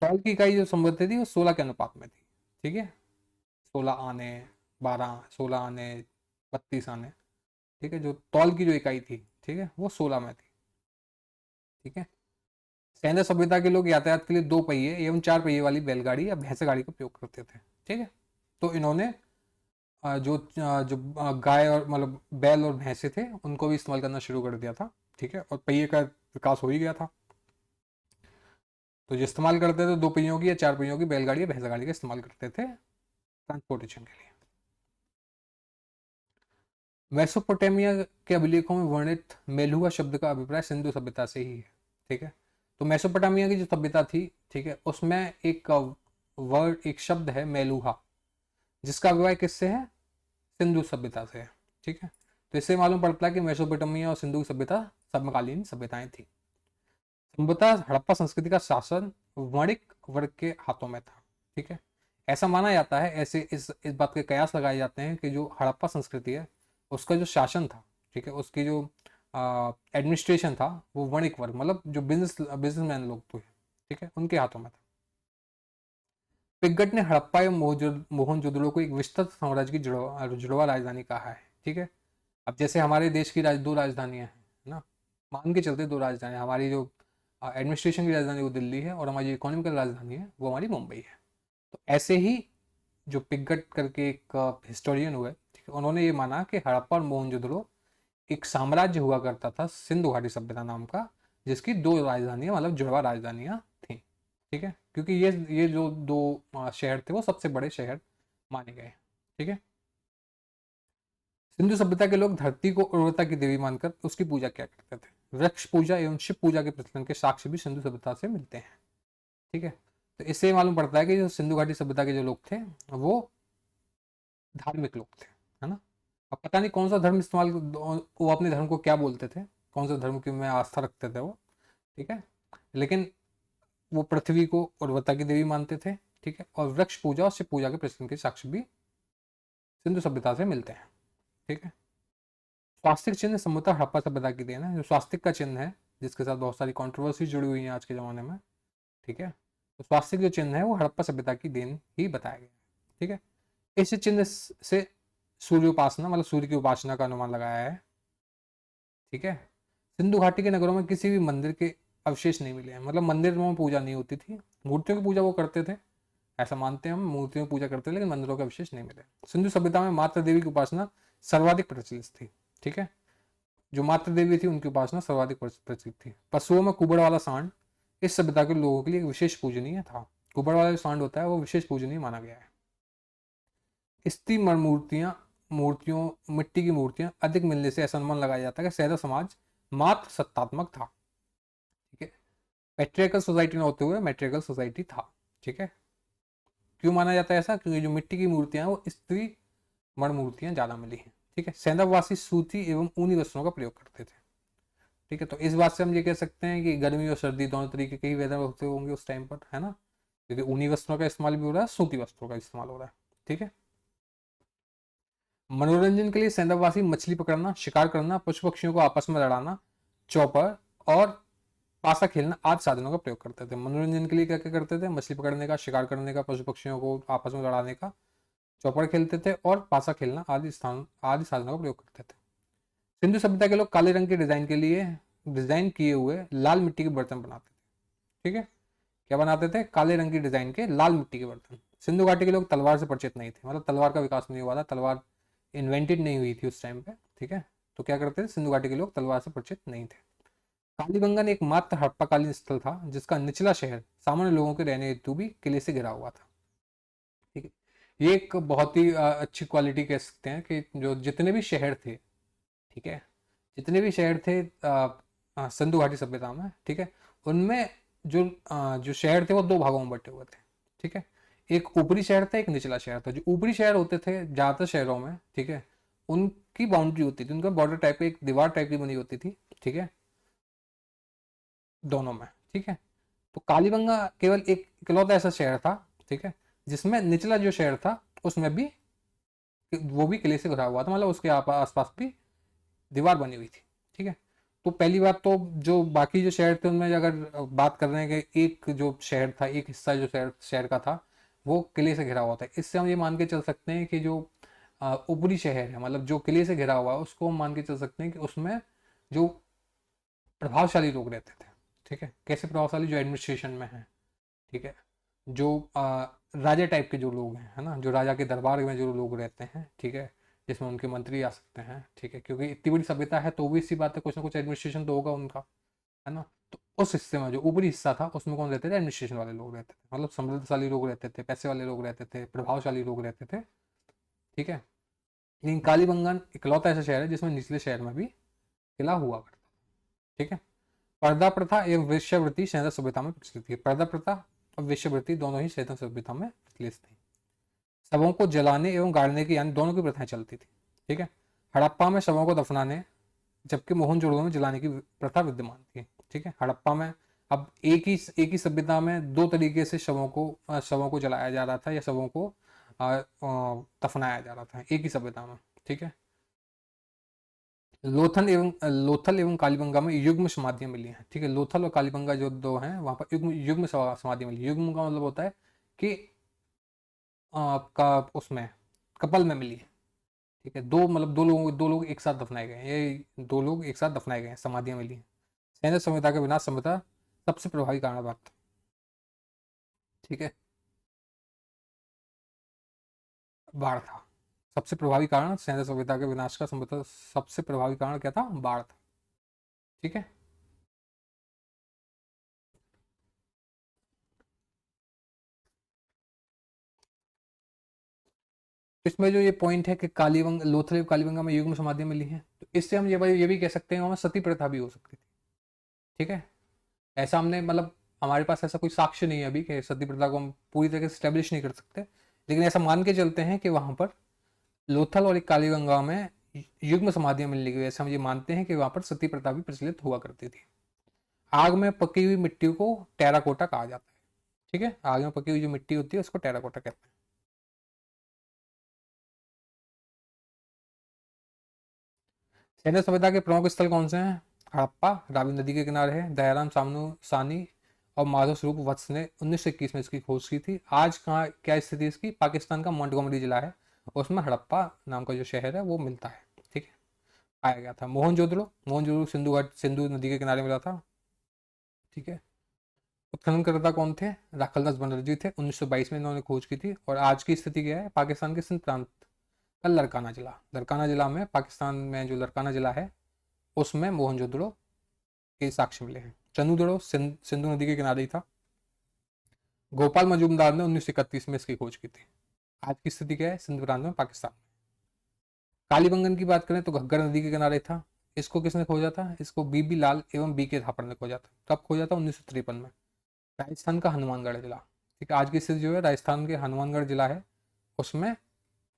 तौल की इकाई जो संबंधित थी वो 16 के अनुपात में थी। ठीक है, 16 आने, 16 आने, 32 आने। ठीक है, जो तौल की जो इकाई थी, ठीक है, वो 16 में थी। ठीक है, सैन्य सभ्यता के लोग यातायात के लिए 2 पहिए एवं 4 पहिए वाली बैलगाड़ी या भैंस गाड़ी का उपयोग करते थे। ठीक है, तो इन्होंने जो गाय और मतलब बैल और भैंसे थे उनको भी इस्तेमाल करना शुरू कर दिया था। ठीक है, और पहिए का विकास हो ही गया था। तो जो इस्तेमाल करते थे 2 पहियों की या 4 पहियों की बैलगाड़ी या भैंस गाड़ी का इस्तेमाल करते थे ट्रांसपोर्टेशन के लिए। मेसोपोटामिया के अभिलेखों में वर्णित मेलुआ शब्द का अभिप्राय सिंधु सभ्यता से ही है। ठीक है, तो मेसोपोटामिया की जो सभ्यता थी, ठीक है, उसमें एक शब्द है मेलुहा, जिसका अभिप्राय किससे है? सिंधु सभ्यता से है। ठीक है, तो इससे मालूम पड़ता है कि मेसोपोटामिया और सिंधु सभ्यता समकालीन सभ्यताएं थी। संभवतः हड़प्पा संस्कृति का शासन वणिक वर्ग के हाथों में था। ठीक है, ऐसा माना जाता है, ऐसे इस बात के कयास लगाए जाते हैं कि जो हड़प्पा संस्कृति है उसका जो शासन था, ठीक है, उसकी जो एडमिनिस्ट्रेशन था वो वणिक वर्ग मतलब जो बिजनेसमैन लोग थे, ठीक है, उनके हाथों में था। पिग्गट ने हड़प्पा एवं मोहनजोदड़ो को एक विस्तृत साम्राज्य की जुड़वा राजधानी कहा है। ठीक है, अब जैसे हमारे देश की दो राजधानियां हैं ना, मान के चलते दो राजधानी, हमारी जो एडमिनिस्ट्रेशन की राजधानी वो दिल्ली है और हमारी इकोनॉमिकल राजधानी है वो हमारी मुंबई है। तो ऐसे ही जो पिग्गट करके एक हिस्टोरियन हुए, ठीक है, उन्होंने ये माना कि हड़प्पा और मोहनजोदड़ो एक साम्राज्य हुआ करता था सिंधु घाटी सभ्यता नाम का, जिसकी दो राजधानियां मतलब जुड़वा राजधानियां थी। ठीक है, क्योंकि ये जो दो शहर थे वो सबसे बड़े शहर माने गए। ठीक है, सिंधु सभ्यता के लोग धरती को उर्वरता की देवी मानकर उसकी पूजा किया करते थे। वृक्ष पूजा एवं शिव पूजा के प्रचलन के साक्ष्य भी सिंधु सभ्यता से मिलते हैं। ठीक है, तो इससे मालूम पड़ता है कि जो सिंधु घाटी सभ्यता के जो लोग थे वो धार्मिक लोग थे, है ना। अब पता नहीं कौन सा धर्म इस्तेमाल, वो अपने धर्म को क्या बोलते थे, कौन सा धर्म की में आस्था रखते थे वो। ठीक है, लेकिन वो पृथ्वी को उर्वरता की देवी मानते थे। ठीक है, और वृक्ष पूजा और शिव पूजा के प्रचलन के साक्ष्य भी सिंधु सभ्यता से मिलते हैं। ठीक है, स्वास्तिक चिन्ह संभवतः हड़प्पा सभ्यता की देन है। जो स्वास्तिक का चिन्ह है, जिसके साथ बहुत सारी कंट्रोवर्सी जुड़ी हुई है आज के ज़माने में। ठीक है, तो स्वास्तिक जो चिन्ह है वो हड़प्पा सभ्यता की देन ही बताया गया है। ठीक है, इस चिन्ह से सूर्य उपासना मतलब सूर्य की उपासना का अनुमान लगाया है। ठीक है, सिंधु घाटी के नगरों में किसी भी मंदिर के अवशेष नहीं मिले हैं, मतलब मंदिर में पूजा नहीं होती थी, मूर्तियों की पूजा वो करते थे, ऐसा मानते हैं हम, मूर्तियों की पूजा करते थे, लेकिन मंदिरों के अवशेष नहीं मिले। सिंधु सभ्यता में मातृ देवी की उपासना सर्वाधिक प्रचलित थी। ठीक है, जो मातृ देवी थी उनकी उपासना सर्वाधिक प्रचलित थी। पशुओं में कुबड़ वाला सांड इस सभ्यता के लोगों के लिए विशेष पूजनीय था। कुबड़ वाला जो सांड होता है वो विशेष पूजनीय माना गया है। स्त्री मूर्तियों मिट्टी की मूर्तियां अधिक मिलने से ऐसा अनुमान लगाया जाता है कि सैदा समाज मात्र सत्तात्मक था। ठीक है, मैट्रिकल सोसाइटी ना होते हुए मैट्रिकल सोसाइटी था। ठीक है, क्यों माना जाता है ऐसा, क्योंकि जो मिट्टी की मूर्तियां वो स्त्री मण मूर्तियां ज्यादा मिली हैं। ठीक है, सैंधववासी सूती एवं ऊनी वस्त्रों का प्रयोग करते थे। ठीक है, तो इस बात से हम ये कह सकते हैं कि गर्मी और सर्दी दोनों तरीके के ही वेदर होते होंगे उस टाइम पर, है ना, क्योंकि ऊनी वस्त्रों का इस्तेमाल भी हो रहा है, सूती वस्त्रों का इस्तेमाल हो रहा है। ठीक है, मनोरंजन के लिए सैंधववासी मछली पकड़ना, शिकार करना, पशु पक्षियों को आपस में लड़ाना, चौपर और पासा खेलना आदि साधनों का प्रयोग करते थे। मनोरंजन के लिए क्या क्या करते थे, मछली पकड़ने का, शिकार करने का, पशु पक्षियों को आपस में लड़ाने का, चौपड़ खेलते थे और पासा खेलना आदि साधनों का प्रयोग करते थे। सिंधु सभ्यता के लोग काले रंग के डिजाइन के लिए डिजाइन किए हुए लाल मिट्टी के बर्तन बनाते थे। ठीक है, क्या बनाते थे, काले रंग की डिजाइन के लाल मिट्टी के बर्तन। सिंधु घाटी के लोग तलवार से परिचित नहीं थे, मतलब तलवार का विकास नहीं हुआ था, तलवार इन्वेंटेड नहीं हुई थी उस टाइम पे। ठीक है, तो क्या करते थे, सिंधु घाटी के लोग तलवार से परिचित नहीं थे। कालीबंगन एक मात्र हड़प्पाकालीन स्थल था जिसका निचला शहर सामान्य लोगों के रहने हेतु भी किले से घिरा हुआ था। ठीक है, ये एक बहुत ही अच्छी क्वालिटी कह सकते हैं कि जो जितने भी शहर थे, ठीक है, जितने भी शहर थे सिंधु घाटी सभ्यता में, ठीक है, उनमें जो शहर थे वो दो भागों में बटे हुए थे। ठीक है, एक ऊपरी शहर था, एक निचला शहर था। जो ऊपरी शहर होते थे ज्यादातर शहरों में, ठीक है, उनकी बाउंड्री होती थी, उनका बॉर्डर टाइप एक दीवार टाइप की बनी होती थी। ठीक है, दोनों में। ठीक है, तो कालीबंगा केवल एक इकलौता ऐसा शहर था, ठीक है, जिसमें निचला जो शहर था उसमें भी वो भी किले से घिरा हुआ था, मतलब उसके आसपास भी दीवार बनी हुई थी। ठीक है, तो पहली बात तो जो बाकी जो शहर थे उनमें अगर बात कर रहे हैं कि एक जो शहर था, एक हिस्सा जो शहर का था वो किले से घिरा हुआ था, इससे हम ये मान के चल सकते हैं कि जो ऊपरी शहर है, मतलब जो किले से घिरा हुआ है, उसको हम मान के चल सकते हैं कि उसमें जो प्रभावशाली लोग रहते थे। ठीक है, कैसे प्रभावशाली, जो एडमिनिस्ट्रेशन में है। ठीक है, जो राजा टाइप के जो लोग हैं, है ना, जो राजा के दरबार में जो लोग रहते हैं, ठीक है, जिसमें उनके मंत्री आ सकते हैं। ठीक है, क्योंकि इतनी बड़ी सभ्यता है तो भी इसी बात है, कुछ ना कुछ एडमिनिस्ट्रेशन तो होगा उनका, है ना। तो उस हिस्से में जो ऊपरी हिस्सा था उसमें कौन रहते थे, एडमिनिस्ट्रेशन वाले लोग रहते थे, मतलब समृद्धशाली लोग रहते थे, पैसे वाले लोग रहते थे, प्रभावशाली लोग रहते थे। ठीक है, लेकिन कालीबंगन इकलौता ऐसा शहर है जिसमें निचले शहर में भी किला हुआ करता। ठीक है, पर्दा प्रथा एवं वेश्यावृत्ति शहर सभ्यता में प्रचलित थी। पर्दा प्रथा और वेश्यावृत्ति दोनों ही शहर सभ्यता में प्रचलित थी। शवों को जलाने एवं गाड़ने की यानी दोनों की प्रथाएं चलती थी। ठीक है, हड़प्पा में शवों को दफनाने जबकि मोहनजोदड़ो में जलाने की प्रथा विद्यमान थी। ठीक है, हड़प्पा में अब एक ही सभ्यता में दो तरीके से शवों को जलाया जा रहा था या शवों को दफनाया जा रहा था एक ही सभ्यता में। ठीक है, लोथल एवं कालीबंगा में युग्म समाधियां मिली हैं। ठीक है, लोथल और कालीबंगा जो दो हैं वहां पर युग्म युग्म समाधियां मिली। युग्म का मतलब होता है कि आपका उसमें कपल में मिली है। ठीक है, दो मतलब दो लोग एक साथ दफनाए गए हैं, ये दो लोग एक साथ दफनाए गए हैं, समाधियां मिली हैं। सैन्य सभ्यता के विनाश सभ्यता सबसे प्रभावी कारण बात। ठीक है, बाढ़ था सबसे प्रभावी कारण। सैन्य सभ्यता के विनाश का सभ्यता सबसे प्रभावी कारण क्या था? बाढ़ था। ठीक है, इसमें जो ये पॉइंट है कि कालीबंग लोथल कालीबंगा में युग्म समाधियां मिली हैं, तो इससे हम ये भी कह सकते हैं वहां सती प्रथा भी हो सकती थी। ठीक है, ऐसा हमने मतलब हमारे पास ऐसा कोई साक्ष्य नहीं है अभी कि सती प्रथा को हम पूरी तरह से स्टेब्लिश नहीं कर सकते, लेकिन ऐसा मान के चलते हैं कि वहां पर लोथल और एक कालीगंगा में युग्म समाधियां मिलने की वजह से हम ये मानते हैं कि वहां पर सती प्रथा भी प्रचलित हुआ करती थी। आग में पकी हुई मिट्टी को टेराकोटा कहा जाता है। ठीक है, आग में पकी हुई जो मिट्टी होती है उसको टेराकोटा कहते हैं। सैन्य सभ्यता के प्रमुख स्थल कौन से हैं? हड़प्पा रावी नदी के किनारे है। दयाराम सामनो सानी और माधव स्वरूप वत्स ने 1921 में इसकी खोज की थी। आज कहाँ क्या स्थिति है इसकी? पाकिस्तान का मोंटगोमरी जिला है, उसमें हड़प्पा नाम का जो शहर है वो मिलता है। ठीक है, पाया गया था। मोहनजोदड़ो मोहनजोदड़ो सिंधु नदी के किनारे मिला था। ठीक है, उत्खननकर्ता कौन थे? राखलदास बनर्जी थे। 1922 में इन्होंने खोज की थी। और आज की स्थिति क्या है? पाकिस्तान के सिंध प्रांत का लरकाना जिला में, पाकिस्तान में जो लरकाना जिला है उसमें मोहनजोदड़ो के साक्ष्य मिले हैं। चंदूदड़ो सिंधु नदी के किनारे ही था। गोपाल मजूमदार ने 1931 में इसकी खोज की थी। आज की स्थिति क्या है? सिंध प्रांत में, पाकिस्तान में। कालीबंगन की बात करें तो घग्गर नदी के किनारे था। इसको किसने खोजा था? इसको बीबी लाल एवं बी के थापड़ ने खोजा था। कब खोजा था? 1953 में। राजस्थान का हनुमानगढ़ जिला। ठीक है, आज की स्थिति जो है राजस्थान के हनुमानगढ़ जिला है उसमें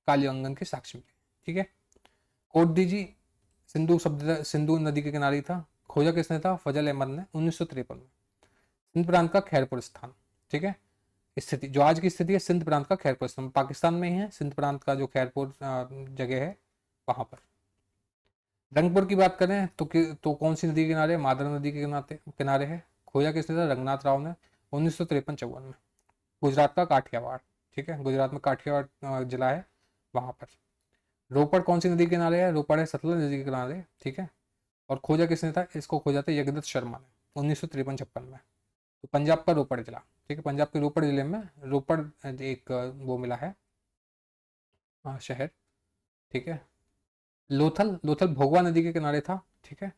कालीबंगन के साक्ष्य मिले। ठीक है, कोट दीजी सिंधु नदी के किनारे था। खोजा किसने था? फजल अहमद ने 1953 में। सिंध प्रांत का खैरपुर स्थान। ठीक है, स्थिति जो आज की स्थिति है सिंध प्रांत का खैरपुर स्थान पाकिस्तान में ही है। सिंध प्रांत का जो खैरपुर जगह है वहां पर। रंगपुर की बात करें तो कौन सी नदी के किनारे? मादरा नदी के किनारे है। खोजा किसने था? रंगनाथ राव ने 1953-54 में। गुजरात का काठियावाड़। ठीक है, गुजरात में काठियावाड़ जिला है वहां पर। रोपड़ कौन सी नदी के किनारे है? रोपड़ है सतलज नदी के किनारे। ठीक है, और खोजा किसने था? इसको खोजा था यज्ञदत्त शर्मा ने 1953-56 में। तो पंजाब का रोपड़ जिला। ठीक है, पंजाब के रोपड़ जिले में रोपड़ एक वो मिला है शहर। ठीक है, लोथल लोथल भोगवा नदी के किनारे था। ठीक है,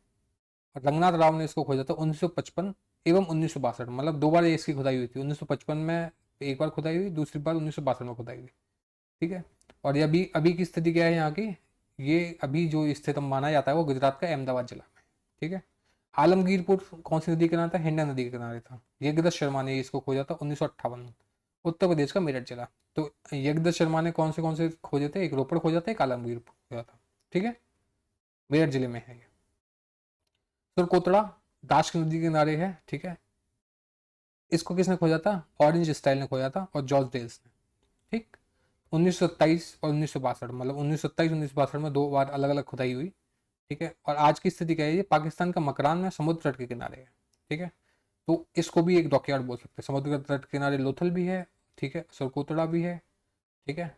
और रंगनाथ राव ने इसको खोजा था 1955 एवं 1962, मतलब दो बार इसकी खुदाई हुई थी। 1955 में एक बार खुदाई हुई, दूसरी बार 1962 में खुदाई हुई। ठीक है, और ये अभी अभी की स्थिति क्या है यहाँ की? ये अभी जो स्थित माना जाता है वो गुजरात का अहमदाबाद जिला में। ठीक है, आलमगीरपुर कौन सी नदी के किनारे था? हिंडा नदी के किनारे था। यज्ञदत्त शर्मा ने इसको खोजा था 1958 में। उत्तर प्रदेश का मेरठ जिला। तो यज्ञदत्त शर्मा ने कौन से खोजे थे? एक रोपड़ खोजा था, एक आलमगीरपुर खोजा था। ठीक है, मेरठ जिले में है ये। सुरकोतड़ा दाश नदी के किनारे है। ठीक है, इसको किसने खोजा था? ऑरेंज स्टाइल ने खोजा था और जॉर्ज डेल्स ने। ठीक, 1927 और 1962, मतलब 1927 1962 में दो बार अलग अलग खुदाई हुई। ठीक है, और आज की स्थिति क्या है? ये पाकिस्तान का मकरान में समुद्र तट के किनारे है। ठीक है, तो इसको भी एक डॉकयार्ड बोल सकते हैं। समुद्र तट के किनारे लोथल भी है। ठीक है, सरकोतड़ा भी है। ठीक है,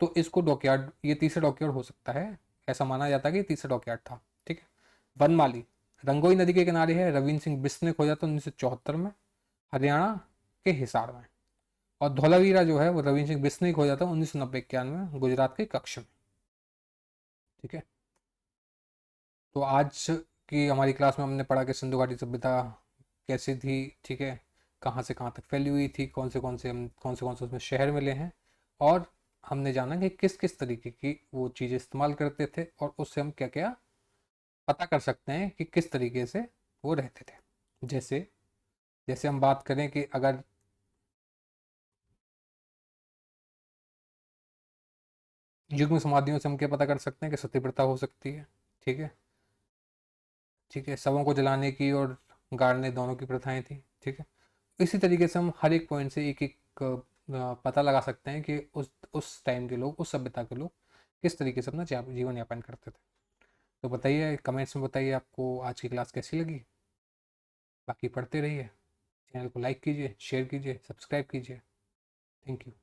तो इसको डॉकयार्ड, ये तीसरा डॉकयार्ड हो सकता है। ऐसा माना जाता है कि तीसरा डॉकयार्ड था। ठीक है, वनमाली रंगोई नदी के किनारे है। रविंद्र सिंह बिश्त ने खोजा था 1974 में, हरियाणा के हिसार में। और धौलावीरा जो है वो रविंद्र सिंह बिश्त ने खोजा था 1990-91 में, गुजरात के कच्छ में। ठीक है, तो आज की हमारी क्लास में हमने पढ़ा कि सिंधु घाटी सभ्यता कैसी थी। ठीक है, कहाँ से कहाँ तक फैली हुई थी, कौन से उसमें शहर मिले हैं, और हमने जाना कि किस किस तरीके की वो चीज़ें इस्तेमाल करते थे और उससे हम क्या क्या पता कर सकते हैं कि किस तरीके से वो रहते थे। जैसे जैसे हम बात करें कि अगर युग्म समाधियों से हम क्या पता कर सकते हैं कि सती प्रथा हो सकती है। ठीक है, ठीक है, शवों को जलाने की और गाड़ने दोनों की प्रथाएं थी। ठीक है, इसी तरीके से हम हर एक पॉइंट से एक एक पता लगा सकते हैं कि उस टाइम के लोग, उस सभ्यता के लोग किस तरीके से अपना जीवन यापन करते थे। तो बताइए, कमेंट्स में बताइए आपको आज की क्लास कैसी लगी। बाकी पढ़ते रहिए, चैनल को लाइक कीजिए, शेयर कीजिए, सब्सक्राइब कीजिए। Thank you.